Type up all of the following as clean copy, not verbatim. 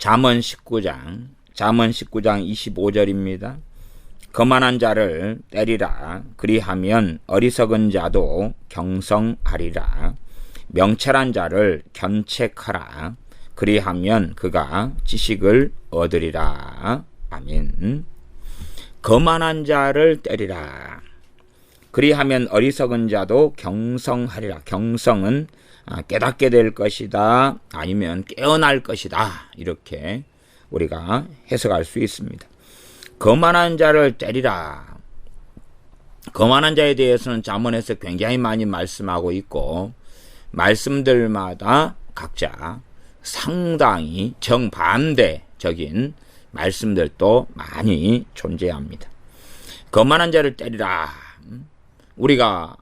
잠언 19장 25절입니다. 거만한 자를 때리라. 그리하면 어리석은 자도 경성하리라. 명철한 자를 견책하라. 그리하면 그가 지식을 얻으리라. 아멘. 거만한 자를 때리라. 그리하면 어리석은 자도 경성하리라. 경성은 깨닫게 될 것이다, 아니면 깨어날 것이다, 이렇게 우리가 해석할 수 있습니다. 거만한 자를 때리라. 거만한 자에 대해서는 잠언에서 굉장히 많이 말씀하고 있고, 말씀들마다 각자 상당히 정반대적인 말씀들도 많이 존재합니다. 거만한 자를 때리라. 우리가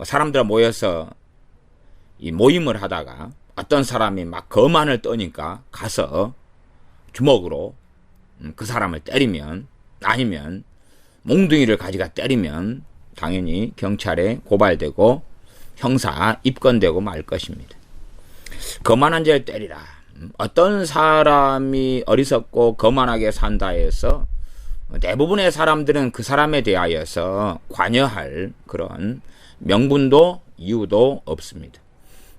사람들 모여서 이 모임을 하다가 어떤 사람이 막 거만을 떠니까 가서 주먹으로 그 사람을 때리면, 아니면 몽둥이를 가지고 때리면 당연히 경찰에 고발되고 형사 입건되고 말 것입니다. 거만한 자를 때리라. 어떤 사람이 어리석고 거만하게 산다 해서 대부분의 사람들은 그 사람에 대하여서 관여할 그런 명분도 이유도 없습니다.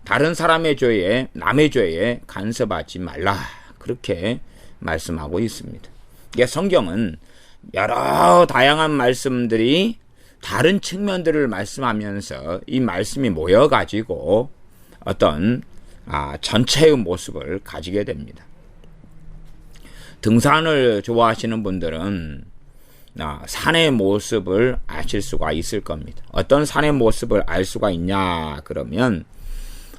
다른 사람의 죄에, 남의 죄에 간섭하지 말라, 그렇게 말씀하고 있습니다. 이게 성경은 여러 다양한 말씀들이 다른 측면들을 말씀하면서 이 말씀이 모여가지고 어떤 전체의 모습을 가지게 됩니다. 등산을 좋아하시는 분들은 산의 모습을 아실 수가 있을 겁니다. 어떤 산의 모습을 알 수가 있냐 그러면,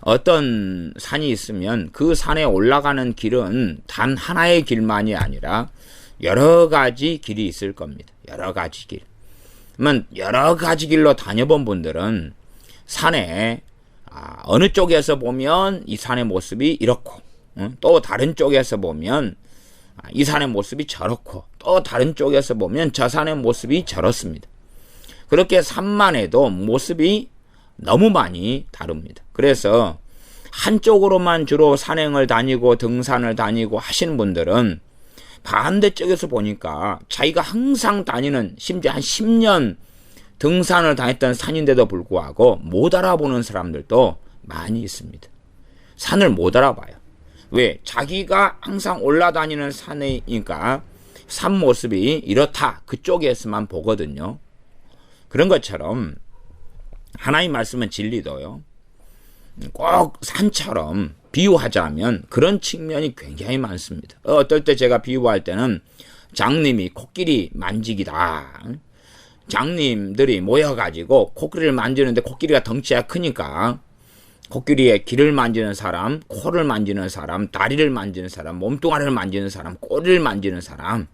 어떤 산이 있으면 그 산에 올라가는 길은 단 하나의 길만이 아니라 여러 가지 길이 있을 겁니다. 여러 가지 길. 그러면 여러 가지 길로 다녀본 분들은 산에 어느 쪽에서 보면 이 산의 모습이 이렇고, 또 다른 쪽에서 보면 이 산의 모습이 저렇고, 또 다른 쪽에서 보면 저 산의 모습이 저렇습니다. 그렇게 산만 해도 모습이 너무 많이 다릅니다. 그래서 한쪽으로만 주로 산행을 다니고 등산을 다니고 하시는 분들은 반대쪽에서 보니까 자기가 항상 다니는, 심지어 한 10년 등산을 다녔던 산인데도 불구하고 못 알아보는 사람들도 많이 있습니다. 산을 못 알아봐요. 왜? 자기가 항상 올라다니는 산이니까 산 모습이 이렇다, 그쪽에서만 보거든요. 그런 것처럼 하나님 말씀은 진리도요, 꼭 산처럼 비유하자면 그런 측면이 굉장히 많습니다. 어떨 때 제가 비유할 때는 장님이 코끼리 만지기다. 장님들이 모여가지고 코끼리를 만지는데, 코끼리가 덩치가 크니까 코끼리의 귀를 만지는 사람, 코를 만지는 사람, 다리를 만지는 사람, 몸뚱아리를 만지는 사람, 꼬리를 만지는 사람,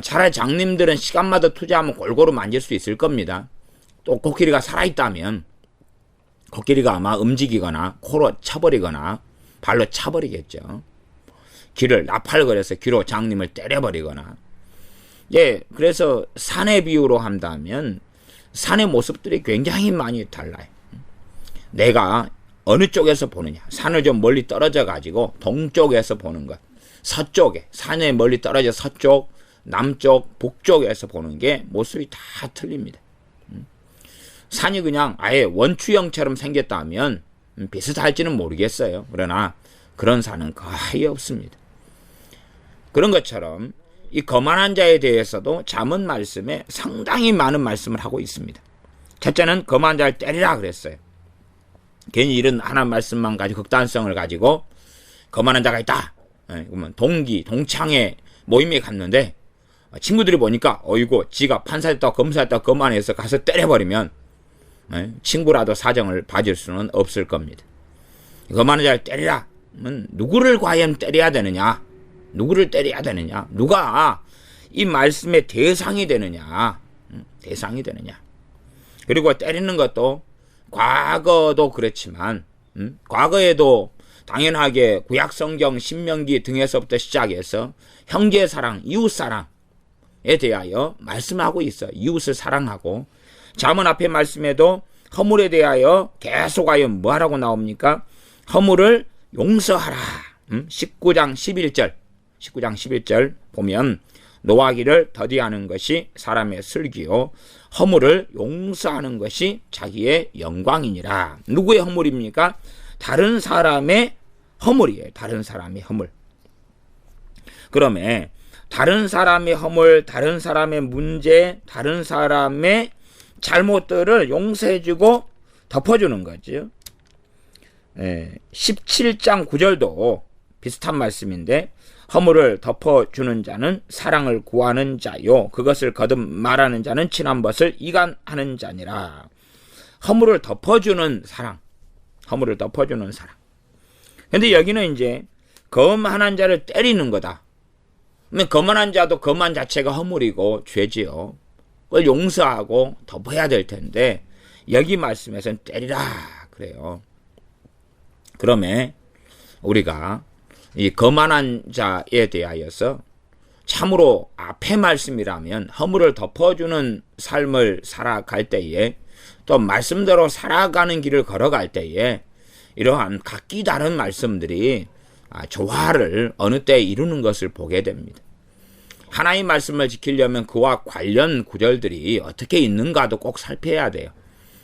차라리 장님들은 시간마다 투자하면 골고루 만질 수 있을 겁니다. 또 코끼리가 살아있다면 코끼리가 아마 움직이거나 코로 쳐버리거나 발로 차버리겠죠. 귀를 나팔거려서 귀로 장님을 때려버리거나. 예, 그래서 산의 비유로 한다면 산의 모습들이 굉장히 많이 달라요. 내가 어느 쪽에서 보느냐. 산을 좀 멀리 떨어져 가지고 동쪽에서 보는 것, 서쪽에, 산에 멀리 떨어져 서쪽, 남쪽, 북쪽에서 보는 게 모습이 다 틀립니다. 산이 그냥 아예 원추형처럼 생겼다면 비슷할지는 모르겠어요. 그러나 그런 산은 거의 없습니다. 그런 것처럼 이 거만한 자에 대해서도 잠언 말씀에 상당히 많은 말씀을 하고 있습니다. 첫째는 거만한 자를 때리라 그랬어요. 괜히 이런 하나 말씀만 가지고 극단성을 가지고 거만한 자가 있다. 그러면 동창회 모임에 갔는데 친구들이 보니까 어이구, 지가 판사였다 검사였다 거만해서 가서 때려버리면 친구라도 사정을 봐줄 수는 없을 겁니다. 거만한 자를 때리라. 누구를 과연 때려야 되느냐? 누구를 때려야 되느냐? 누가 이 말씀의 대상이 되느냐? 대상이 되느냐? 그리고 때리는 것도 과거도 그렇지만 과거에도 당연하게 구약성경 신명기 등에서부터 시작해서 형제사랑, 이웃사랑에 대하여 말씀하고 있어요. 이웃을 사랑하고, 잠언 앞에 말씀에도 허물에 대하여 계속하여 뭐하라고 나옵니까? 허물을 용서하라. 19장 11절 보면 노하기를 더디하는 것이 사람의 슬기요 허물을 용서하는 것이 자기의 영광이니라. 누구의 허물입니까? 다른 사람의 허물이에요. 다른 사람의 허물. 그러면 다른 사람의 허물, 다른 사람의 문제, 다른 사람의 잘못들을 용서해주고 덮어주는 거죠. 17장 9절도 비슷한 말씀인데 허물을 덮어주는 자는 사랑을 구하는 자요 그것을 거듭 말하는 자는 친한 것을 이간하는 자니라. 허물을 덮어주는 사랑, 허물을 덮어주는 사랑. 근데 여기는 이제 거만한 자를 때리는 거다. 거만한 자도 거만 자체가 허물이고 죄지요. 그걸 용서하고 덮어야 될 텐데 여기 말씀에서는 때리라 그래요. 그러면 우리가 이 거만한 자에 대하여서 참으로 앞의 말씀이라면 허물을 덮어주는 삶을 살아갈 때에 또 말씀대로 살아가는 길을 걸어갈 때에 이러한 각기 다른 말씀들이 조화를 어느 때 이루는 것을 보게 됩니다. 하나의 말씀을 지키려면 그와 관련 구절들이 어떻게 있는가도 꼭 살펴야 돼요.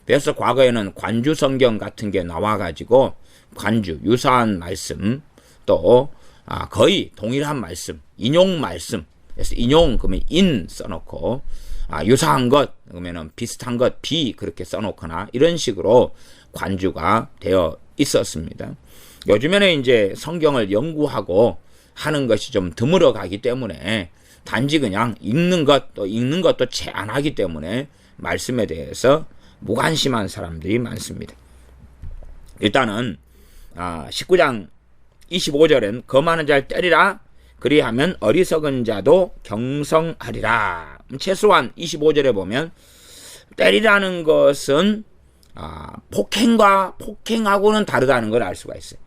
그래서 과거에는 관주 성경 같은 게 나와가지고 관주, 유사한 말씀, 또 거의 동일한 말씀, 인용 말씀, 그래서 인용 그러면 인 써놓고 유사한 것 그러면은 비슷한 것 비 그렇게 써놓거나 이런 식으로 관주가 되어 있었습니다. 요즘에는 이제 성경을 연구하고 하는 것이 좀 드물어 가기 때문에 단지 그냥 읽는 것도 채 안 하기 때문에 말씀에 대해서 무관심한 사람들이 많습니다. 일단은 19장 25절엔 거만한 자를 때리라 그리하면 어리석은 자도 경성하리라. 최소한 25절에 보면 때리라는 것은 폭행하고는 다르다는 걸 알 수가 있어요.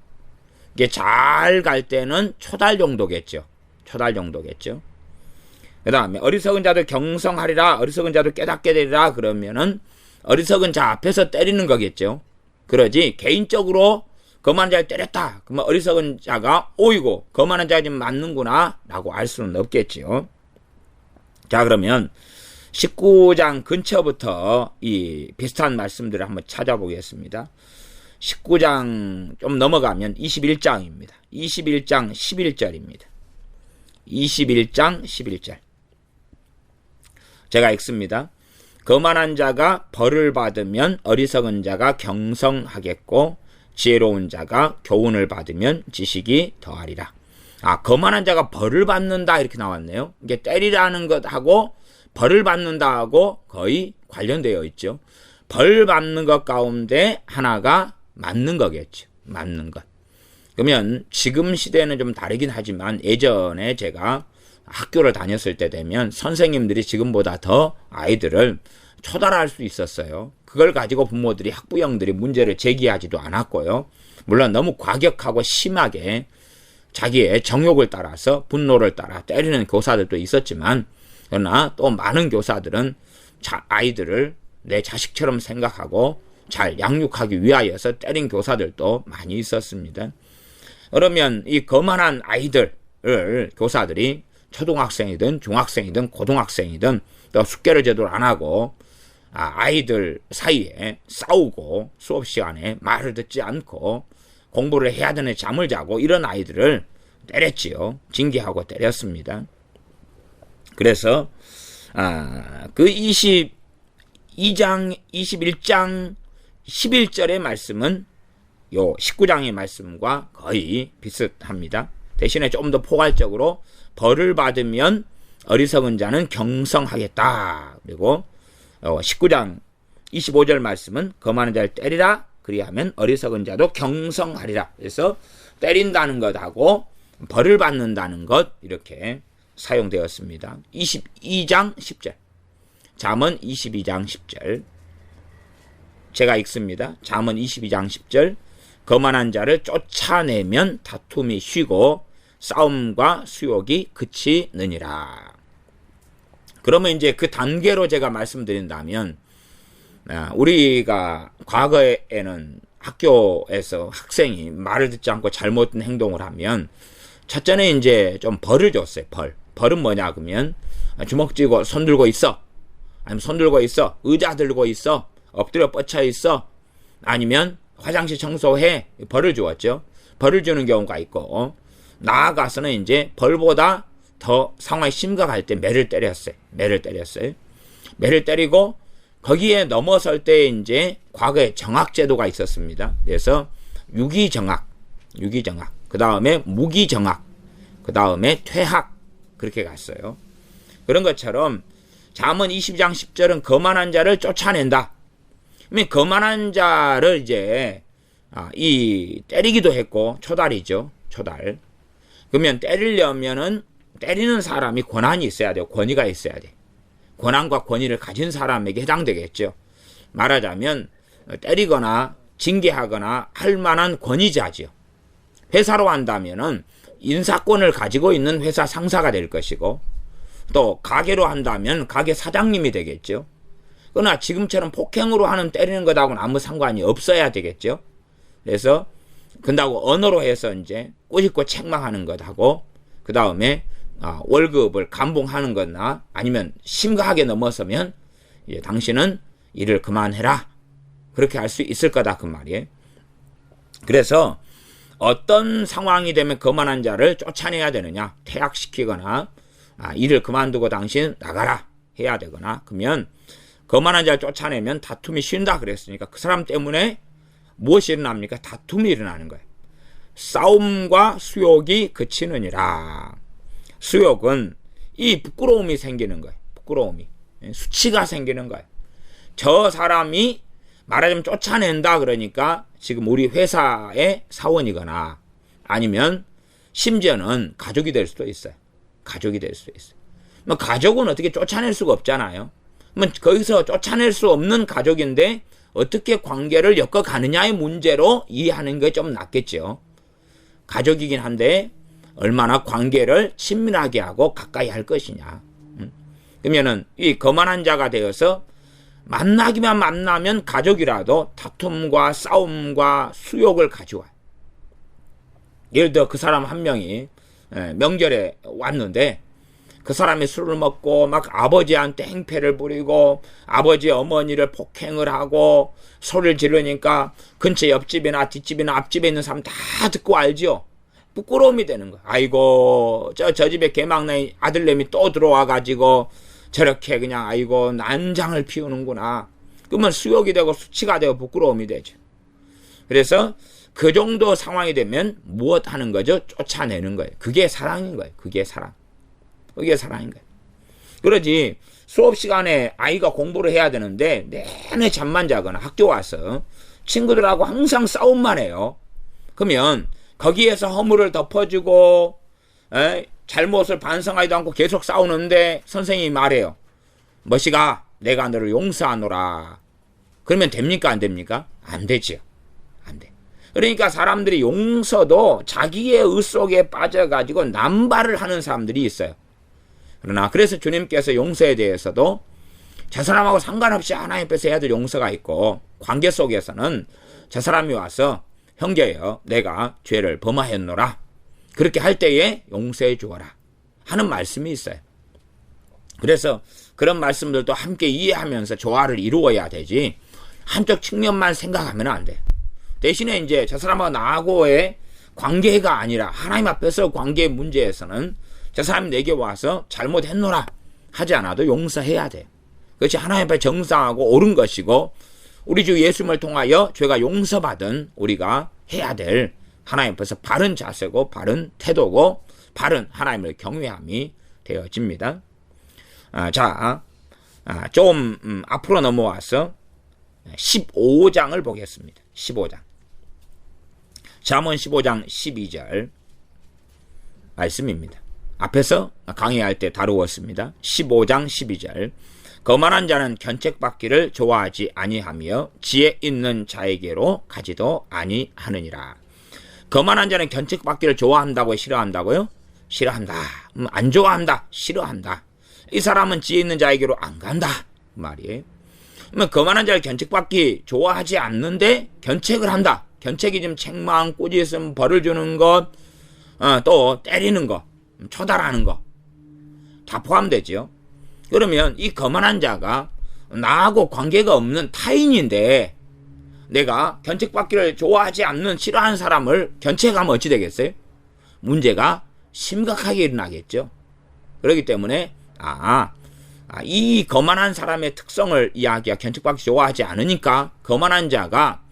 이게 잘 갈 때는 초달 정도겠죠. 그 다음에 어리석은 자도 경성하리라. 어리석은 자도 깨닫게 되리라. 그러면은 어리석은 자 앞에서 때리는 거겠죠. 그러지 개인적으로 거만한 자를 때렸다. 그러면 어리석은 자가 오이고 거만한 자가 좀 맞는구나 라고 알 수는 없겠지요. 자, 그러면 19장 근처부터 이 비슷한 말씀들을 한번 찾아보겠습니다. 19장 좀 넘어가면 21장입니다. 21장 11절입니다. 21장 11절. 제가 읽습니다. 거만한 자가 벌을 받으면 어리석은 자가 경성하겠고 지혜로운 자가 교훈을 받으면 지식이 더하리라. 거만한 자가 벌을 받는다 이렇게 나왔네요. 이게 때리라는 것하고 벌을 받는다하고 거의 관련되어 있죠. 벌 받는 것 가운데 하나가 맞는 거겠죠. 맞는 것. 그러면 지금 시대는 좀 다르긴 하지만 예전에 제가 학교를 다녔을 때 되면 선생님들이 지금보다 더 아이들을 초달할 수 있었어요. 그걸 가지고 부모들이 학부형들이 문제를 제기하지도 않았고요. 물론 너무 과격하고 심하게 자기의 정욕을 따라서 분노를 따라 때리는 교사들도 있었지만 그러나 또 많은 교사들은 아이들을 내 자식처럼 생각하고 잘 양육하기 위하여서 때린 교사들도 많이 있었습니다. 그러면 이 거만한 아이들을 교사들이 초등학생이든 중학생이든 고등학생이든 또 숙제를 제대로 안 하고 아이들 사이에 싸우고 수업 시간에 말을 듣지 않고 공부를 해야 되는 잠을 자고 이런 아이들을 때렸지요. 징계하고 때렸습니다. 그래서 그 21장 11절의 말씀은 요 19장의 말씀과 거의 비슷합니다. 대신에 좀 더 포괄적으로 벌을 받으면 어리석은 자는 경성하겠다. 그리고 19장 25절 말씀은 거만한 자를 때리라. 그리하면 어리석은 자도 경성하리라. 그래서 때린다는 것하고 벌을 받는다는 것 이렇게 사용되었습니다. 22장 10절. 잠언 22장 10절. 제가 읽습니다. 잠언 22장 10절. 거만한 자를 쫓아내면 다툼이 쉬고 싸움과 수욕이 그치느니라. 그러면 이제 그 단계로 제가 말씀드린다면 우리가 과거에는 학교에서 학생이 말을 듣지 않고 잘못된 행동을 하면 첫째는 이제 좀 벌을 줬어요. 벌은 뭐냐 그러면 주먹 쥐고 손 들고 있어. 아니면 손 들고 있어. 의자 들고 있어. 엎드려 뻗쳐 있어. 아니면 화장실 청소해. 벌을 주었죠. 벌을 주는 경우가 있고 나아가서는 이제 벌보다 더 상황이 심각할 때 매를 때렸어요. 매를 때리고 거기에 넘어설 때 이제 과거에 정학제도가 있었습니다. 그래서 유기정학, 그 다음에 무기정학, 그 다음에 퇴학 그렇게 갔어요. 그런 것처럼 잠언 22장 10절은 거만한 자를 쫓아낸다. 그러면 거만한 자를 이제 때리기도 했고 초달이죠. 초달. 그러면 때리려면은 때리는 사람이 권한이 있어야 돼요. 권위가 있어야 돼. 권한과 권위를 가진 사람에게 해당되겠죠. 말하자면 때리거나 징계하거나 할 만한 권위자지요. 회사로 한다면은 인사권을 가지고 있는 회사 상사가 될 것이고 또 가게로 한다면 가게 사장님이 되겠죠. 그러나 지금처럼 폭행으로 하는 때리는 것하고는 아무 상관이 없어야 되겠죠. 그래서 근다고 언어로 해서 이제 꼬집고 책망하는 것하고 그 다음에 월급을 감봉하는 거나 아니면 심각하게 넘어서면 이제 당신은 일을 그만해라 그렇게 할 수 있을 거다 그 말이에요. 그래서 어떤 상황이 되면 거만한 자를 쫓아내야 되느냐 퇴학시키거나 일을 그만두고 당신 나가라 해야 되거나 그러면 거만한 자를 쫓아내면 다툼이 쉰다 그랬으니까 그 사람 때문에 무엇이 일어납니까? 다툼이 일어나는 거예요. 싸움과 수욕이 그치느니라. 수욕은 이 부끄러움이 생기는 거예요. 부끄러움이. 수치가 생기는 거예요. 저 사람이 말하자면 쫓아낸다 그러니까 지금 우리 회사의 사원이거나 아니면 심지어는 가족이 될 수도 있어요. 가족이 될 수도 있어요. 뭐 가족은 어떻게 쫓아낼 수가 없잖아요. 뭐 거기서 쫓아낼 수 없는 가족인데 어떻게 관계를 엮어가느냐의 문제로 이해하는 게 좀 낫겠죠. 가족이긴 한데 얼마나 관계를 친밀하게 하고 가까이 할 것이냐. 그러면은 이 거만한 자가 되어서 만나기만 만나면 가족이라도 다툼과 싸움과 수욕을 가져와요. 예를 들어 그 사람 한 명이 명절에 왔는데 그 사람이 술을 먹고 막 아버지한테 행패를 부리고 아버지 어머니를 폭행을 하고 소리를 지르니까 근처 옆집이나 뒷집이나 앞집에 있는 사람 다 듣고 알지요. 부끄러움이 되는 거야. 아이고 저 집에 개막내 아들내미 또 들어와가지고 저렇게 그냥 아이고 난장을 피우는구나. 그러면 수욕이 되고 수치가 되고 부끄러움이 되죠. 그래서 그 정도 상황이 되면 무엇 하는 거죠? 쫓아내는 거예요. 그게 사랑인 거예요. 그게 사랑인 거예요. 그러지 수업 시간에 아이가 공부를 해야 되는데 내내 잠만 자거나 학교 와서 친구들하고 항상 싸움만 해요. 그러면 거기에서 허물을 덮어주고 잘못을 반성하지도 않고 계속 싸우는데 선생님이 말해요. 머시가 내가 너를 용서하노라. 그러면 됩니까? 안 됩니까? 안 되지요. 안 돼. 그러니까 사람들이 용서도 자기의 의 속에 빠져가지고 남발을 하는 사람들이 있어요. 그러나 그래서 주님께서 용서에 대해서도 저 사람하고 상관없이 하나님 앞에서 해야 될 용서가 있고 관계 속에서는 저 사람이 와서 형제여 내가 죄를 범하였노라. 그렇게 할 때에 용서해 주어라 하는 말씀이 있어요. 그래서 그런 말씀들도 함께 이해하면서 조화를 이루어야 되지 한쪽 측면만 생각하면 안 돼요. 대신에 이제 저 사람하고 나하고의 관계가 아니라 하나님 앞에서 관계의 문제에서는 저 사람이 내게 와서 잘못했노라 하지 않아도 용서해야 돼요. 그것이 하나님 앞에 정상하고 옳은 것이고 우리 주 예수님을 통하여 죄가 용서받은 우리가 해야 될 하나님 앞에서 바른 자세고 바른 태도고 바른 하나님을 경외함이 되어집니다. 좀 앞으로 넘어와서 15장을 보겠습니다. 15장. 잠언 15장 12절 말씀입니다. 앞에서 강의할 때 다루었습니다. 15장 12절. 거만한 자는 견책받기를 좋아하지 아니하며 지혜 있는 자에게로 가지도 아니하느니라. 거만한 자는 견책받기를 좋아한다고요? 싫어한다고요? 싫어한다. 안 좋아한다. 싫어한다. 이 사람은 지혜 있는 자에게로 안 간다. 그 말이에요. 그러면 거만한 자를 견책받기 좋아하지 않는데 견책을 한다. 견책이 좀 책망, 꾸짖음, 벌을 주는 것, 또 때리는 것, 처달하는 것 다 포함되지요. 그러면 이 거만한 자가 나하고 관계가 없는 타인인데 내가 견책받기를 좋아하지 않는 싫어하는 사람을 견책하면 어찌 되겠어요? 문제가 심각하게 일어나겠죠. 그렇기 때문에 이 거만한 사람의 특성을 이야기하고 견책받기 좋아하지 않으니까 거만한 자가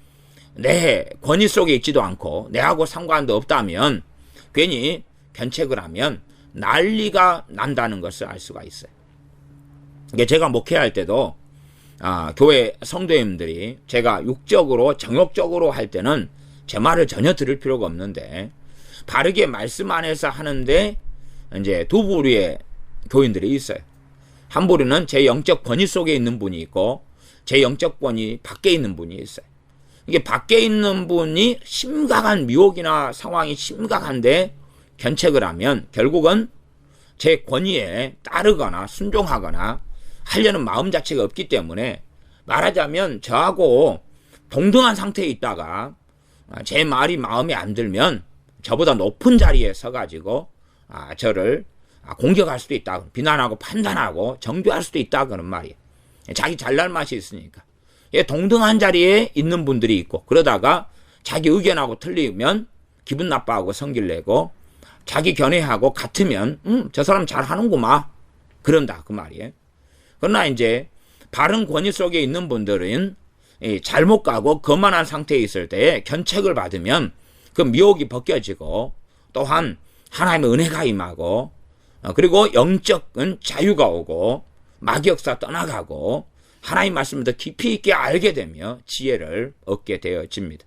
내 권위 속에 있지도 않고 내하고 상관도 없다면 괜히 견책을 하면 난리가 난다는 것을 알 수가 있어요. 이게 제가 목회할 때도 교회 성도님들이 제가 육적으로 정욕적으로 할 때는 제 말을 전혀 들을 필요가 없는데 바르게 말씀 안에서 하는데 이제 두 부류의 교인들이 있어요. 한 부류는 제 영적 권위 속에 있는 분이 있고 제 영적 권위 밖에 있는 분이 있어요. 이게 밖에 있는 분이 심각한 미혹이나 상황이 심각한데 견책을 하면 결국은 제 권위에 따르거나 순종하거나 하려는 마음 자체가 없기 때문에 말하자면 저하고 동등한 상태에 있다가 제 말이 마음에 안 들면 저보다 높은 자리에 서가지고 저를 공격할 수도 있다. 비난하고 판단하고 정죄할 수도 있다. 그런 말이에요. 자기 잘날 맛이 있으니까. 동등한 자리에 있는 분들이 있고 그러다가 자기 의견하고 틀리면 기분 나빠하고 성질 내고 자기 견해하고 같으면 저 사람 잘하는구만 그런다 그 말이에요. 그러나 이제 바른 권위 속에 있는 분들은 잘못 가고 거만한 상태에 있을 때 견책을 받으면 그 미혹이 벗겨지고 또한 하나님의 은혜가 임하고 그리고 영적인 자유가 오고 마귀역사 떠나가고 하나님 말씀을 더 깊이 있게 알게 되며 지혜를 얻게 되어집니다.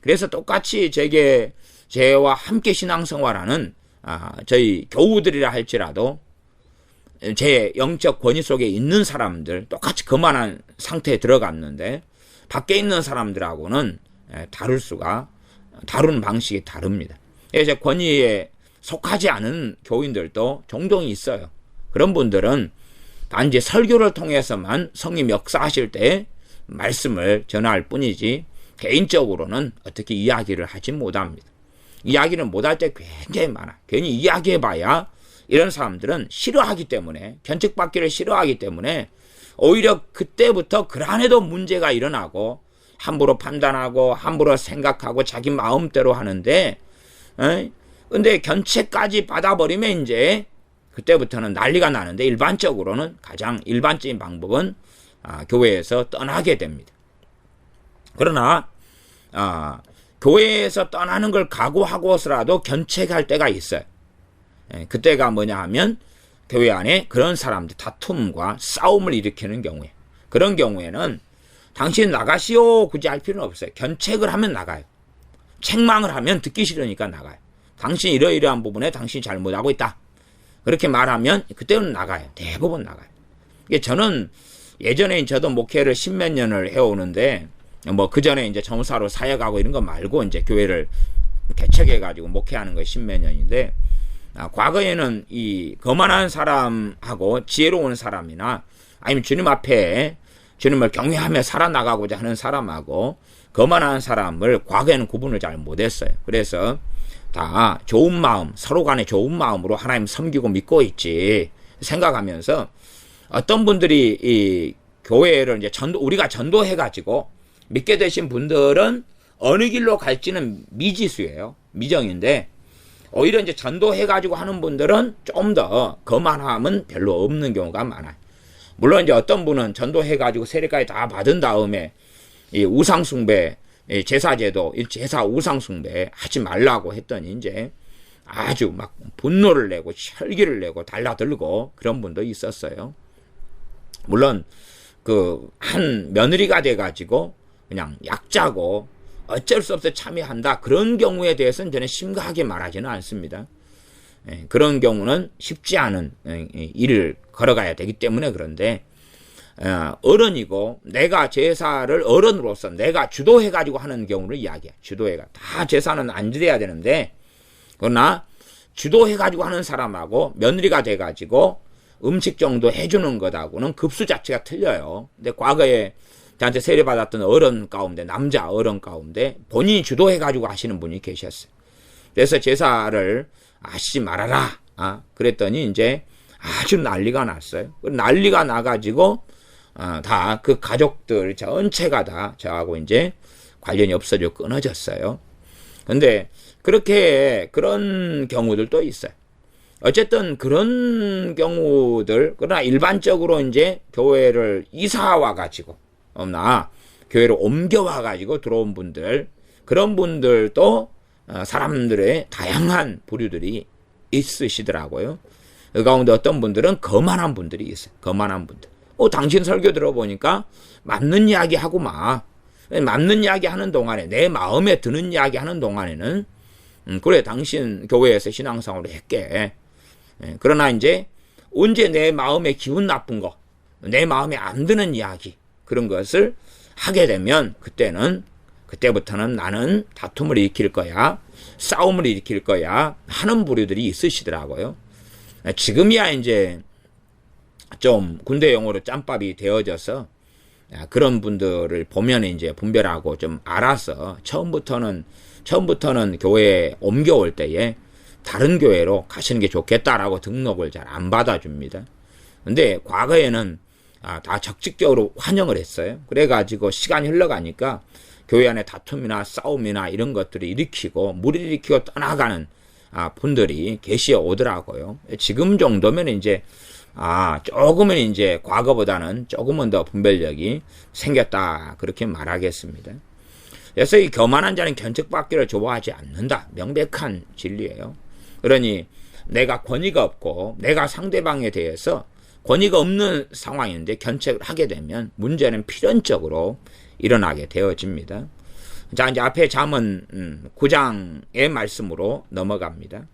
그래서 똑같이 제와 함께 신앙생활하는 저희 교우들이라 할지라도 제 영적 권위 속에 있는 사람들 똑같이 거만한 상태에 들어갔는데 밖에 있는 사람들하고는 다루는 방식이 다릅니다. 제 권위에 속하지 않은 교인들도 종종 있어요. 그런 분들은 단지 설교를 통해서만 성님 역사하실 때 말씀을 전할 뿐이지 개인적으로는 어떻게 이야기를 하지 못합니다. 이야기를 못할 때 굉장히 많아. 괜히 이야기해봐야 이런 사람들은 싫어하기 때문에 견책받기를 싫어하기 때문에 오히려 그때부터 그 안에도 문제가 일어나고 함부로 판단하고 함부로 생각하고 자기 마음대로 하는데 근데 견책까지 받아버리면 이제 그때부터는 난리가 나는데 일반적으로는 가장 일반적인 방법은 교회에서 떠나게 됩니다. 그러나 교회에서 떠나는 걸 각오하고서라도 견책할 때가 있어요. 그때가 뭐냐 하면 교회 안에 그런 사람들 다툼과 싸움을 일으키는 경우에 그런 경우에는 당신 나가시오 굳이 할 필요는 없어요. 견책을 하면 나가요. 책망을 하면 듣기 싫으니까 나가요. 당신 이러이러한 부분에 당신이 잘못하고 있다. 그렇게 말하면 그때는 나가요. 대부분 나가요. 저는 예전에 저도 목회를 10몇 년을 해오는데 그 전에 이제 전사로 사역하고 이런 거 말고 이제 교회를 개척해가지고 목회하는 거 10몇 년인데 과거에는 이 거만한 사람하고 지혜로운 사람이나 아니면 주님 앞에 주님을 경외하며 살아나가고자 하는 사람하고 거만한 사람을 과거에는 구분을 잘 못했어요. 그래서 다 좋은 마음, 서로 간에 좋은 마음으로 하나님 섬기고 믿고 있지 생각하면서 어떤 분들이 이 교회를 이제 우리가 전도해가지고 믿게 되신 분들은 어느 길로 갈지는 미지수예요. 미정인데 오히려 이제 전도해가지고 하는 분들은 좀 더 거만함은 별로 없는 경우가 많아요. 물론 이제 어떤 분은 전도해가지고 세례까지 다 받은 다음에 이 우상숭배, 제사제도, 제사 우상숭배 하지 말라고 했더니 이제 아주 막 분노를 내고 혈기를 내고 달라들고 그런 분도 있었어요. 물론 한 며느리가 돼가지고 그냥 약자고 어쩔 수 없어 참여한다. 그런 경우에 대해서는 저는 심각하게 말하지는 않습니다. 그런 경우는 쉽지 않은 일을 걸어가야 되기 때문에 그런데 어른이고 내가 제사를 어른으로서 내가 주도해가지고 하는 경우를 이야기해. 다 제사는 안 드려야 되는데 그러나 주도해가지고 하는 사람하고 며느리가 돼가지고 음식 정도 해주는 것하고는 급수 자체가 틀려요. 근데 과거에 저한테 세례받았던 어른 가운데, 남자 어른 가운데 본인이 주도해가지고 하시는 분이 계셨어요. 그래서 제사를 하지 말아라. 그랬더니 이제 아주 난리가 났어요. 난리가 나가지고 다 그 가족들 전체가 다 저하고 이제 관련이 없어지고 끊어졌어요. 근데 그런 경우들도 있어요. 어쨌든 그런 경우들, 그러나 일반적으로 이제 교회를 이사 와가지고, 교회를 옮겨와가지고 들어온 분들, 그런 분들도 사람들의 다양한 부류들이 있으시더라고요. 그 가운데 어떤 분들은 거만한 분들이 있어요. 거만한 분들. 당신 설교 들어보니까 맞는 이야기 하고 마. 맞는 이야기 하는 동안에, 내 마음에 드는 이야기 하는 동안에는, 그래, 당신 교회에서 신앙생활을 했게. 그러나 이제 언제 내 마음에 기분 나쁜 거, 내 마음에 안 드는 이야기, 그런 것을 하게 되면 그때부터는 나는 다툼을 일으킬 거야, 싸움을 일으킬 거야 하는 부류들이 있으시더라고요. 지금이야 이제 좀 군대 용어로 짬밥이 되어져서 그런 분들을 보면 이제 분별하고 좀 알아서 처음부터는 교회에 옮겨올 때에 다른 교회로 가시는 게 좋겠다라고 등록을 잘 안 받아줍니다. 근데 과거에는 다 적극적으로 환영을 했어요. 그래가지고 시간이 흘러가니까 교회 안에 다툼이나 싸움이나 이런 것들을 일으키고 무리를 일으키고 떠나가는 분들이 계시어 오더라고요. 지금 정도면 이제 조금은 이제 과거보다는 조금은 더 분별력이 생겼다, 그렇게 말하겠습니다. 그래서 이 교만한 자는 견책받기를 좋아하지 않는다, 명백한 진리예요. 그러니 내가 권위가 없고 내가 상대방에 대해서 권위가 없는 상황인데 견책을 하게 되면 문제는 필연적으로 일어나게 되어집니다. 자, 이제 앞에 잠언 9장의 말씀으로 넘어갑니다.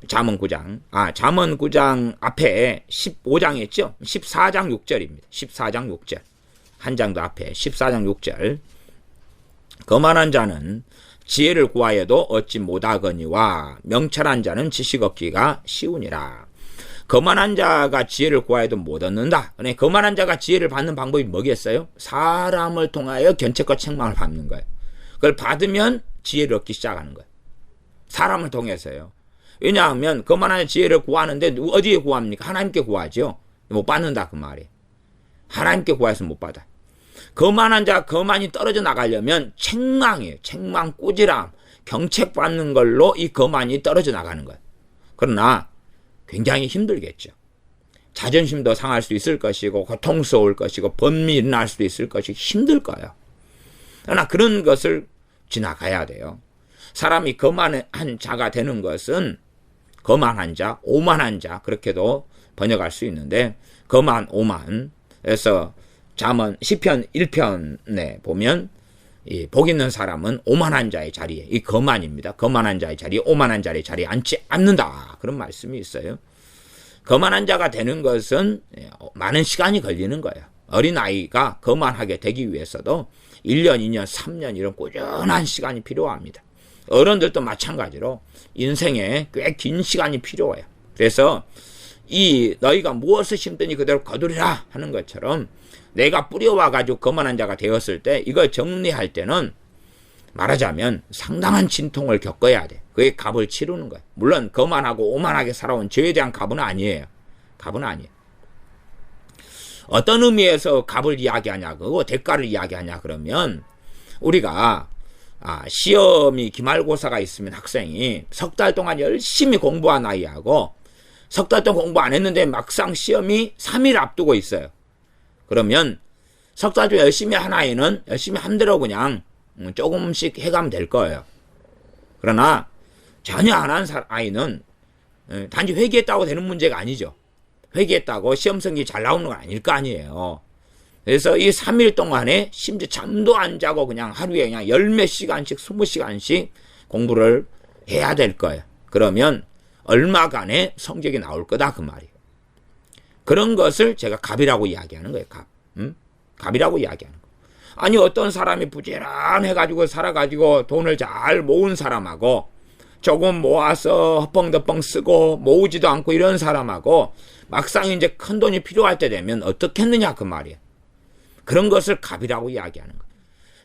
잠언 9장. 잠언 9장 앞에 15장 했죠? 14장 6절입니다. 14장 6절. 한 장도 앞에 14장 6절. 거만한 자는 지혜를 구하여도 얻지 못하거니와 명철한 자는 지식 얻기가 쉬우니라. 거만한 자가 지혜를 구하여도 못 얻는다. 거만한 자가 지혜를 받는 방법이 뭐겠어요? 사람을 통하여 견책과 책망을 받는 거예요. 그걸 받으면 지혜를 얻기 시작하는 거예요. 사람을 통해서요. 왜냐하면 거만한 지혜를 구하는데 어디에 구합니까? 하나님께 구하죠. 못 받는다 그 말이에요. 하나님께 구해서 못 받아. 거만한 자, 거만이 떨어져 나가려면 책망이에요. 책망, 꾸지람, 경책받는 걸로 이 거만이 떨어져 나가는 거예요. 그러나 굉장히 힘들겠죠. 자존심도 상할 수 있을 것이고 고통스러울 것이고 범민이 일어날 수도 있을 것이고 힘들 거예요. 그러나 그런 것을 지나가야 돼요. 사람이 거만한 자가 되는 것은 거만한 자, 오만한 자, 그렇게도 번역할 수 있는데 거만, 오만. 그래서 잠언 시편 1편에 보면 이 복 있는 사람은 오만한 자의 자리에, 이 거만입니다. 거만한 자의 자리에, 오만한 자의 자리에 앉지 않는다, 그런 말씀이 있어요. 거만한 자가 되는 것은 많은 시간이 걸리는 거예요. 어린아이가 거만하게 되기 위해서도 1년, 2년, 3년 이런 꾸준한 시간이 필요합니다. 어른들도 마찬가지로 인생에 꽤 긴 시간이 필요해요. 그래서 이 너희가 무엇을 심더니 그대로 거두리라 하는 것처럼 내가 뿌려와가지고 거만한 자가 되었을 때 이걸 정리할 때는 말하자면 상당한 진통을 겪어야 돼. 그게 값을 치르는 거예요. 물론 거만하고 오만하게 살아온 죄에 대한 값은 아니에요. 값은 아니에요. 어떤 의미에서 값을 이야기하냐, 그거 대가를 이야기하냐 그러면 우리가 시험이 기말고사가 있으면 학생이 석 달 동안 열심히 공부한 아이하고 석 달 동안 공부 안 했는데 막상 시험이 3일 앞두고 있어요. 그러면 석 달 동안 열심히 한 아이는 열심히 한 대로 그냥 조금씩 해가면 될 거예요. 그러나 전혀 안 한 아이는 단지 회개했다고 되는 문제가 아니죠. 회개했다고 시험 성적이 잘 나오는 건 아닐 거 아니에요. 그래서 이 3일 동안에 심지어 잠도 안 자고 그냥 하루에 그냥 10몇 시간씩 20시간씩 공부를 해야 될 거예요. 그러면 얼마간의 성적이 나올 거다 그 말이에요. 그런 것을 제가 갑이라고 이야기하는 거예요. 갑. 갑이라고 이야기하는 거예요. 아니 어떤 사람이 부지런해가지고 살아가지고 돈을 잘 모은 사람하고 조금 모아서 허펑더펑 쓰고 모으지도 않고 이런 사람하고 막상 이제 큰 돈이 필요할 때 되면 어떻게 했느냐 그 말이에요. 그런 것을 갑이라고 이야기하는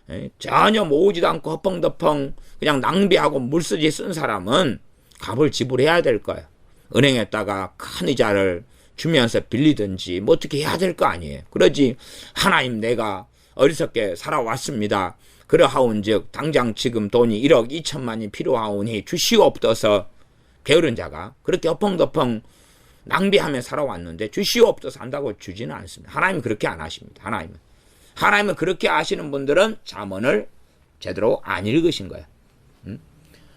거예요. 전혀 모으지도 않고 허펑더펑 그냥 낭비하고 물쓰지 쓴 사람은 갑을 지불해야 될 거예요. 은행에다가 큰 이자를 주면서 빌리든지 뭐 어떻게 해야 될 거 아니에요. 그러지 하나님 내가 어리석게 살아왔습니다. 그러하온즉 당장 지금 돈이 1억 2천만이 필요하오니 주시옵소서. 게으른 자가 그렇게 허펑더펑 낭비하며 살아왔는데 주시옵소서 한다고 주지는 않습니다. 하나님은 그렇게 안 하십니다. 하나님은 그렇게 아시는 분들은 잠언을 제대로 안 읽으신 거예요.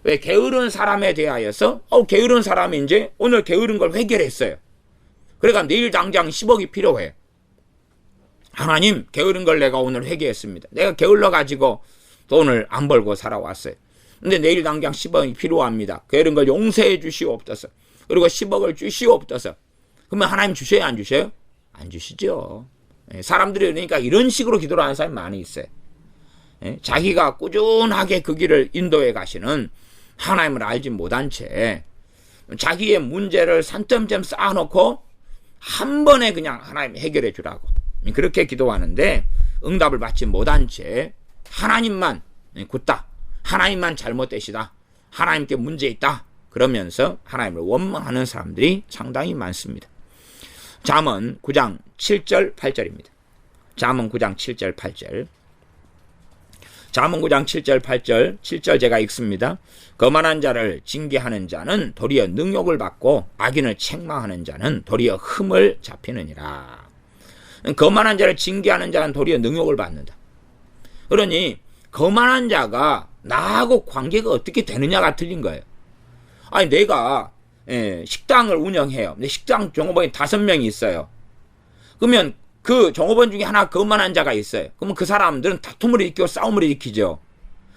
왜 게으른 사람에 대하여서 게으른 사람이 이제 오늘 게으른 걸 해결했어요. 그러니까 내일 당장 10억이 필요해. 하나님 게으른 걸 내가 오늘 회개했습니다. 내가 게을러 가지고 돈을 안 벌고 살아왔어요. 근데 내일 당장 10억이 필요합니다. 게으른 걸 용서해 주시옵소서. 그리고 10억을 주시옵소서. 그러면 하나님 주셔요 안 주셔요? 안 주시죠. 사람들이 그러니까 이런 식으로 기도를 하는 사람이 많이 있어요. 자기가 꾸준하게 그 길을 인도해 가시는 하나님을 알지 못한 채 자기의 문제를 산점점 쌓아놓고 한 번에 그냥 하나님 해결해 주라고 그렇게 기도하는데 응답을 받지 못한 채 하나님만 굳다, 하나님만 잘못되시다, 하나님께 문제 있다 그러면서 하나님을 원망하는 사람들이 상당히 많습니다. 잠언 9장 7절 8절입니다. 잠언 9장 7절 8절. 잠언 9장 7절 8절 7절 제가 읽습니다. 거만한 자를 징계하는 자는 도리어 능욕을 받고 악인을 책망하는 자는 도리어 흠을 잡히느니라. 거만한 자를 징계하는 자는 도리어 능욕을 받는다. 그러니 거만한 자가 나하고 관계가 어떻게 되느냐가 틀린 거예요. 아니 내가 식당을 운영해요. 근데 식당 종업원이 5명이 있어요. 그러면 그 종업원 중에 하나 거만한 자가 있어요. 그러면 그 사람들은 다툼을 일으키고 싸움을 일으키죠.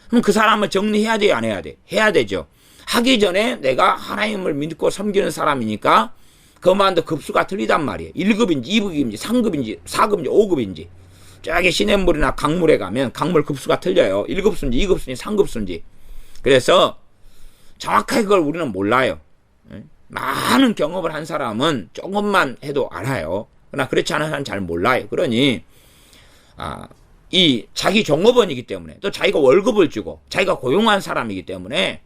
그럼 그 사람을 정리해야 돼요, 안 해야 돼? 해야 되죠. 하기 전에 내가 하나님을 믿고 섬기는 사람이니까 거만도 급수가 틀리단 말이에요. 1급인지 2급인지 3급인지 4급인지 5급인지 저기 시냇물이나 강물에 가면 강물 급수가 틀려요. 1급수인지 2급수인지 3급수인지. 그래서 정확하게 그걸 우리는 몰라요. 많은 경험을 한 사람은 조금만 해도 알아요. 그러나 그렇지 않은 사람은 잘 몰라요. 그러니 이 자기 종업원이기 때문에 또 자기가 월급을 주고 자기가 고용한 사람이기 때문에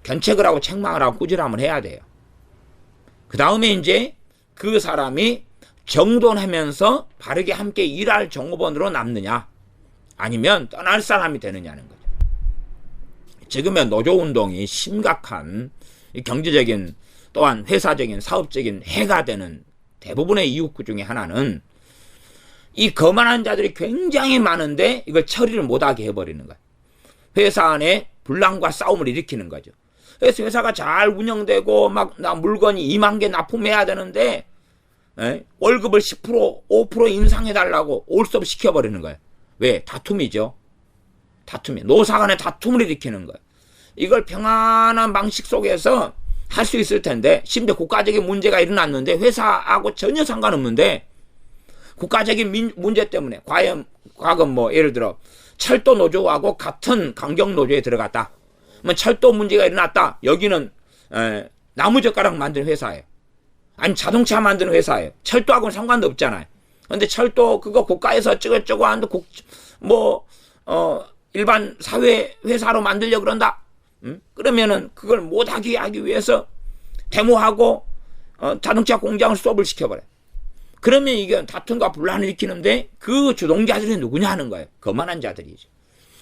견책을 하고 책망을 하고 꾸지람을 해야 돼요. 그 다음에 이제 그 사람이 정돈하면서 바르게 함께 일할 종업원으로 남느냐 아니면 떠날 사람이 되느냐는 거죠. 지금의 노조운동이 심각한 경제적인 또한 회사적인 사업적인 해가 되는 대부분의 이유구 중에 하나는 이 거만한 자들이 굉장히 많은데 이걸 처리를 못하게 해버리는 거예요. 회사 안에 분란과 싸움을 일으키는 거죠. 그래서 회사가 잘 운영되고 막 나 물건이 2만 개 납품해야 되는데 월급을 10% 5% 인상해달라고 올스톱 시켜버리는 거예요. 왜? 다툼이죠. 다툼이 노사 간의 다툼을 일으키는 거예요. 이걸 평안한 방식 속에서 할 수 있을 텐데 심지어 국가적인 문제가 일어났는데 회사하고 전혀 상관없는데 국가적인 문제 때문에 과거 뭐 예를 들어 철도 노조하고 같은 강경 노조에 들어갔다. 뭐 철도 문제가 일어났다. 여기는 나무젓가락 만드는 회사예요. 아니 자동차 만드는 회사예요. 철도하고는 상관도 없잖아요. 근데 철도 그거 국가에서 어쩌고저쩌고 하는데 일반 사회 회사로 만들려고 그런다. 그러면은 그걸 못하게 하기 위해서 데모하고 자동차 공장을 수업을 시켜버려요. 그러면 이게 다툼과 분란을 일으키는데 그 주동자들이 누구냐 하는 거예요. 거만한 자들이죠.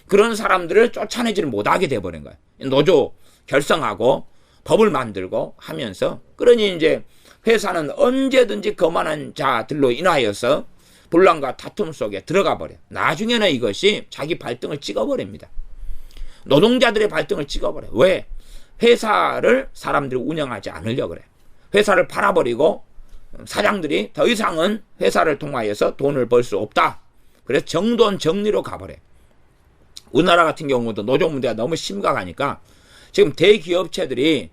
그런 사람들을 쫓아내지를 못하게 돼버린 거예요. 노조 결성하고 법을 만들고 하면서 그러니 이제 회사는 언제든지 거만한 자들로 인하여서 분란과 다툼 속에 들어가 버려요. 나중에는 이것이 자기 발등을 찍어버립니다. 노동자들의 발등을 찍어버려요. 왜? 회사를 사람들이 운영하지 않으려고 그래요. 회사를 팔아버리고 사장들이 더 이상은 회사를 통하여서 돈을 벌 수 없다. 그래서 정돈 정리로 가버려요. 우리나라 같은 경우도 노조 문제가 너무 심각하니까 지금 대기업체들이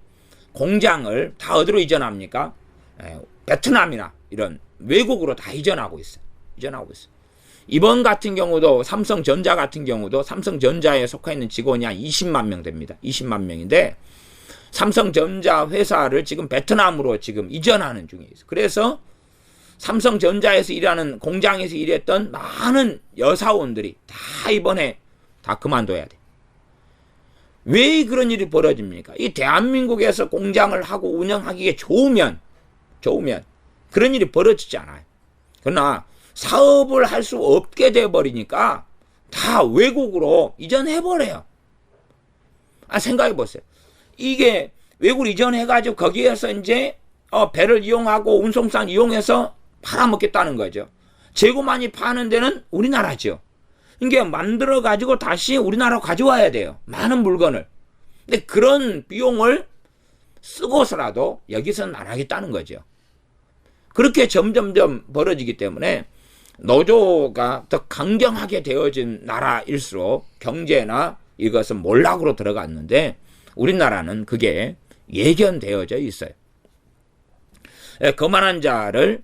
공장을 다 어디로 이전합니까? 베트남이나 이런 외국으로 다 이전하고 있어요. 이번 같은 경우도 삼성전자 같은 경우도 삼성전자에 속해 있는 직원이 한 20만 명 됩니다. 20만 명인데 삼성전자 회사를 지금 베트남으로 지금 이전하는 중에 있어요. 그래서 삼성전자에서 일하는 공장에서 일했던 많은 여사원들이 다 이번에 다 그만둬야 돼. 왜 그런 일이 벌어집니까? 이 대한민국에서 공장을 하고 운영하기에 좋으면 그런 일이 벌어지지 않아요. 그러나 사업을 할 수 없게 돼버리니까 다 외국으로 이전해버려요. 생각해보세요. 이게 외국으로 이전해가지고 거기에서 이제 배를 이용하고 운송선 이용해서 팔아먹겠다는 거죠. 재고 많이 파는 데는 우리나라죠. 이게 만들어가지고 다시 우리나라로 가져와야 돼요. 많은 물건을. 근데 그런 비용을 쓰고서라도 여기서는 안 하겠다는 거죠. 그렇게 점점점 벌어지기 때문에 노조가 더 강경하게 되어진 나라일수록 경제나 이것은 몰락으로 들어갔는데 우리나라는 그게 예견되어져 있어요. 거만한 자를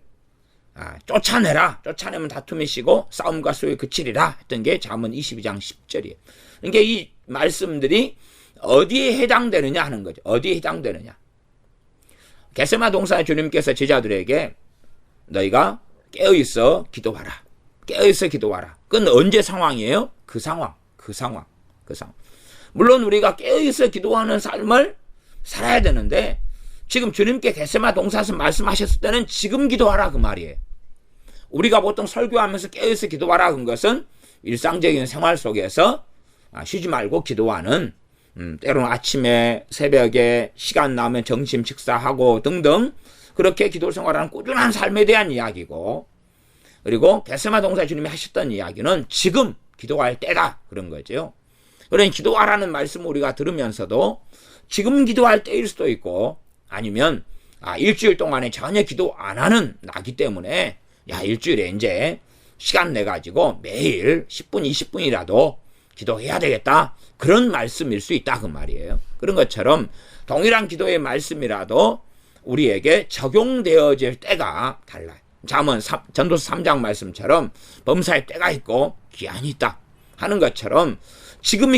쫓아내면 다툼이 시고 싸움과 수에 그치리라 했던 게 잠언 22장 10절이에요. 그러니까 이 말씀들이 어디에 해당되느냐 하는 거죠. 어디에 해당되느냐. 겟세마 동산의 주님께서 제자들에게 너희가 깨어있어 기도하라. 깨어있어 기도하라. 그건 언제 상황이에요? 그 상황. 물론 우리가 깨어있어 기도하는 삶을 살아야 되는데 지금 주님께 겟세마 동산에서 말씀하셨을 때는 지금 기도하라 그 말이에요. 우리가 보통 설교하면서 깨어있어 기도하라 그런 것은 일상적인 생활 속에서 쉬지 말고 기도하는 때로는 아침에 새벽에 시간 나면 점심 식사하고 등등 그렇게 기도 생활하는 꾸준한 삶에 대한 이야기고 그리고 겟세마 동산 주님이 하셨던 이야기는 지금 기도할 때다 그런 거죠. 그러니 기도하라는 말씀을 우리가 들으면서도 지금 기도할 때일 수도 있고 아니면 일주일 동안에 전혀 기도 안 하는 나기 때문에 일주일에 이제 시간 내가지고 매일 10분 20분이라도 기도해야 되겠다 그런 말씀일 수 있다 그 말이에요. 그런 것처럼 동일한 기도의 말씀이라도 우리에게 적용되어질 때가 달라요. 잠언 전도서 3장 말씀처럼 범사에 때가 있고 기한이 있다 하는 것처럼 지금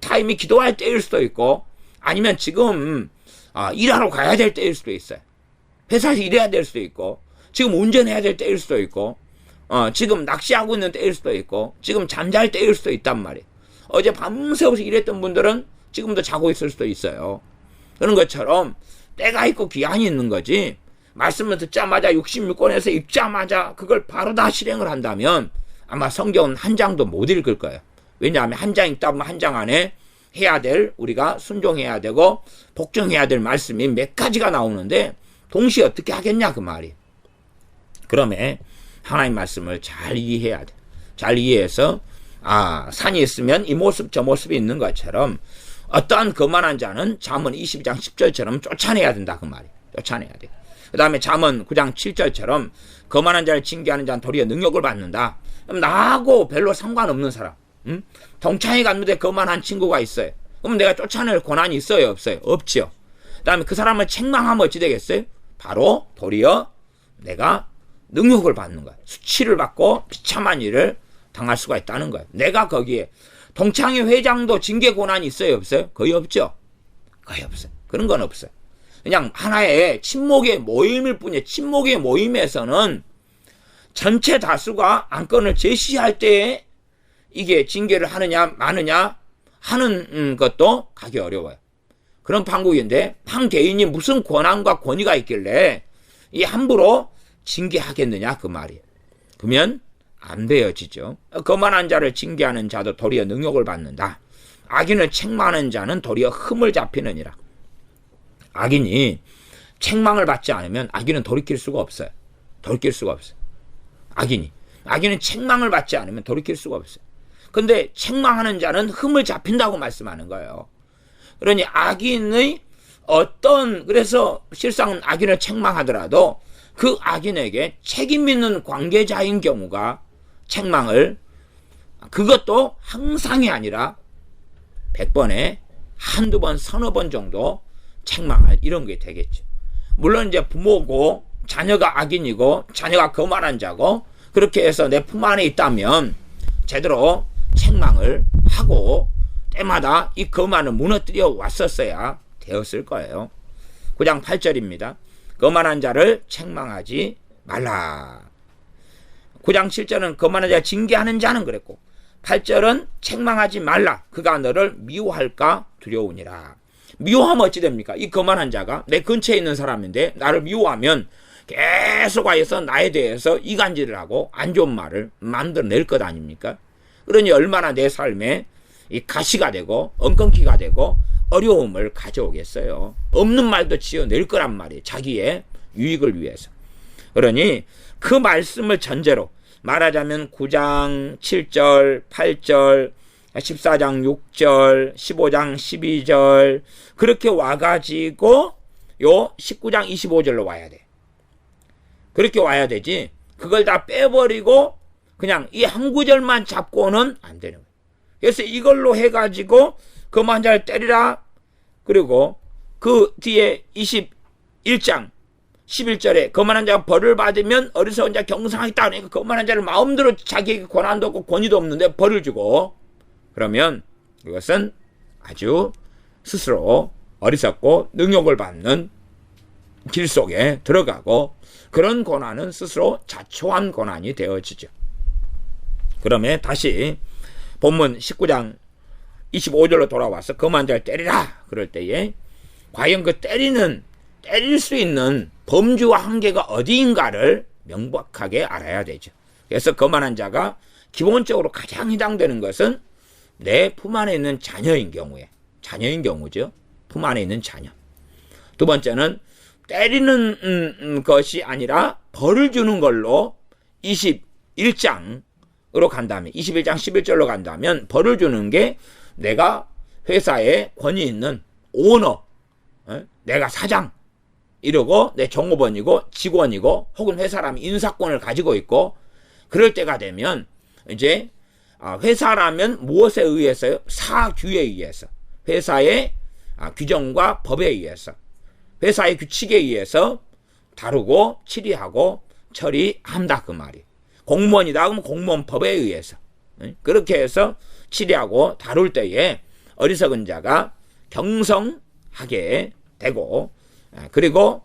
타임이 기도할 때일 수도 있고 아니면 지금 일하러 가야 될 때일 수도 있어요. 회사에서 일해야 될 수도 있고 지금 운전해야 될 때일 수도 있고 지금 낚시하고 있는 때일 수도 있고 지금 잠잘 때일 수도 있단 말이에요. 어제 밤새워서 일했던 분들은 지금도 자고 있을 수도 있어요. 그런 것처럼 때가 있고 기한이 있는 거지 말씀을 듣자마자 66권에서 읽자마자 그걸 바로 다 실행을 한다면 아마 성경은 한 장도 못 읽을 거예요. 왜냐하면 한 장 읽다 보면 한 장 안에 해야 될 우리가 순종해야 되고 복종해야 될 말씀이 몇 가지가 나오는데 동시에 어떻게 하겠냐 그 말이. 그러면 하나님 말씀을 잘 이해해야 돼. 잘 이해해서 산이 있으면 이 모습 저 모습이 있는 것처럼 어떠한 거만한 자는 잠언 22장 10절처럼 쫓아내야 된다 그 말이. 쫓아내야 돼. 그 다음에 잠언 9장 7절처럼 거만한 자를 징계하는 자는 도리어 능욕을 받는다. 그럼 나하고 별로 상관없는 사람 동창회 갔는데 거만한 친구가 있어요. 그럼 내가 쫓아낼 권한이 있어요 없어요? 없죠. 그 다음에 그 사람을 책망하면 어찌 되겠어요? 바로 도리어 내가 능욕을 받는 거야. 수치를 받고 비참한 일을 당할 수가 있다는 거예요. 내가 거기에 동창회 회장도 징계 권한이 있어요 없어요? 거의 없죠. 거의 없어요. 그런 건 없어요. 그냥 하나의 친목의 모임일 뿐이에요. 친목의 모임에서는 전체 다수가 안건을 제시할 때에 이게 징계를 하느냐 마느냐 하는 것도 가기 어려워요. 그런 판국인데 한 개인이 무슨 권한과 권위가 있길래 이 함부로 징계하겠느냐 그 말이에요. 그러면 안 되어지죠. 거만한 자를 징계하는 자도 도리어 능욕을 받는다. 악인을 책망하는 자는 도리어 흠을 잡히느니라. 악인이 책망을 받지 않으면 악인은 돌이킬 수가 없어요. 돌이킬 수가 없어요. 악인은 책망을 받지 않으면 돌이킬 수가 없어요. 근데 책망하는 자는 흠을 잡힌다고 말씀하는 거예요. 그러니 악인의 그래서 실상은 악인을 책망하더라도 그 악인에게 책임 있는 관계자인 경우가 책망을 그것도 항상이 아니라 100번에 한두 번, 서너 번 정도 책망할 이런 게 되겠죠. 물론 이제 부모고 자녀가 악인이고 자녀가 거만한 자고 그렇게 해서 내 품 안에 있다면 제대로 책망을 하고 때마다 이 거만을 무너뜨려 왔었어야 되었을 거예요. 9장 8절입니다. 거만한 자를 책망하지 말라. 9장 7절은 거만한 자를 징계하는 자는 그랬고 8절은 책망하지 말라. 그가 너를 미워할까 두려우니라. 미워하면 어찌 됩니까? 이 거만한 자가 내 근처에 있는 사람인데 나를 미워하면 계속 하여서 나에 대해서 이간질을 하고 안 좋은 말을 만들어낼 것 아닙니까? 그러니 얼마나 내 삶에 이 가시가 되고 엉겅퀴가 되고 어려움을 가져오겠어요. 없는 말도 지어낼 거란 말이에요. 자기의 유익을 위해서. 그러니 그 말씀을 전제로 말하자면 9장 7절, 8절, 14장 6절, 15장 12절 그렇게 와가지고 요 19장 25절로 와야 돼. 그렇게 와야 되지. 그걸 다 빼버리고 그냥 이 한 구절만 잡고는 안 되는 거예요. 그래서 이걸로 해가지고 거만한 자를 때리라. 그리고 그 뒤에 21장 11절에 거만한 자가 벌을 받으면 어리석은 자 경상하겠다. 그러니까 거만한 자를 마음대로 자기에게 권한도 없고 권위도 없는데 벌을 주고 그러면 그것은 아주 스스로 어리석고 능욕을 받는 길 속에 들어가고 그런 고난은 스스로 자초한 고난이 되어지죠. 그러면 다시 본문 19장 25절로 돌아와서 거만한 자를 때리라. 그럴 때에 과연 그 때릴 수 있는 범주와 한계가 어디인가를 명확하게 알아야 되죠. 그래서 거만한 자가 기본적으로 가장 해당되는 것은 내 품 안에 있는 자녀인 경우죠. 품 안에 있는 자녀. 두 번째는 때리는 것이 아니라 벌을 주는 걸로 21장으로 간다면 21장 11절로 간다면 벌을 주는 게 내가 회사에 권위 있는 오너, 내가 사장 이러고 내 종업원이고 직원이고 혹은 회사라면 인사권을 가지고 있고 그럴 때가 되면 이제 회사라면 무엇에 의해서요? 사규에 의해서 회사의 규정과 법에 의해서 회사의 규칙에 의해서 다루고 치리하고 처리한다 그 말이. 공무원이다 그러면 공무원법에 의해서 그렇게 해서 치리하고 다룰 때에 어리석은 자가 경성하게 되고 그리고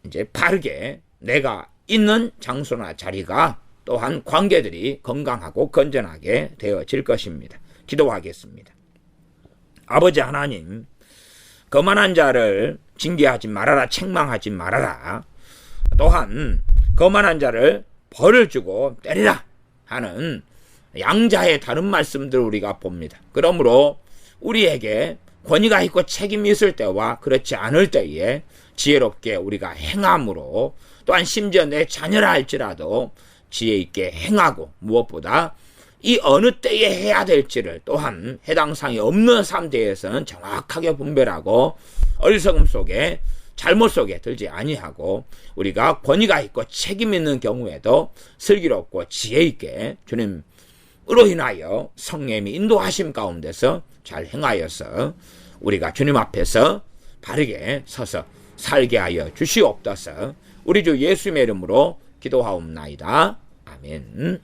이제 바르게 내가 있는 장소나 자리가 또한 관계들이 건강하고 건전하게 되어질 것입니다. 기도하겠습니다. 아버지 하나님, 거만한 자를 징계하지 말아라, 책망하지 말아라. 또한 거만한 자를 벌을 주고 때리라 하는 양자의 다른 말씀들을 우리가 봅니다. 그러므로 우리에게 권위가 있고 책임이 있을 때와 그렇지 않을 때에 지혜롭게 우리가 행함으로 또한 심지어 내 자녀라 할지라도 지혜 있게 행하고 무엇보다 이 어느 때에 해야 될지를 또한 해당 사항이 없는 상태에서는 정확하게 분별하고 어리석음 속에 잘못 속에 들지 아니하고 우리가 권위가 있고 책임 있는 경우에도 슬기롭고 지혜 있게 주님으로 인하여 성령님이 인도하심 가운데서 잘 행하여서 우리가 주님 앞에서 바르게 서서 살게 하여 주시옵소서. 우리 주 예수님의 이름으로 기도하옵나이다. 아멘.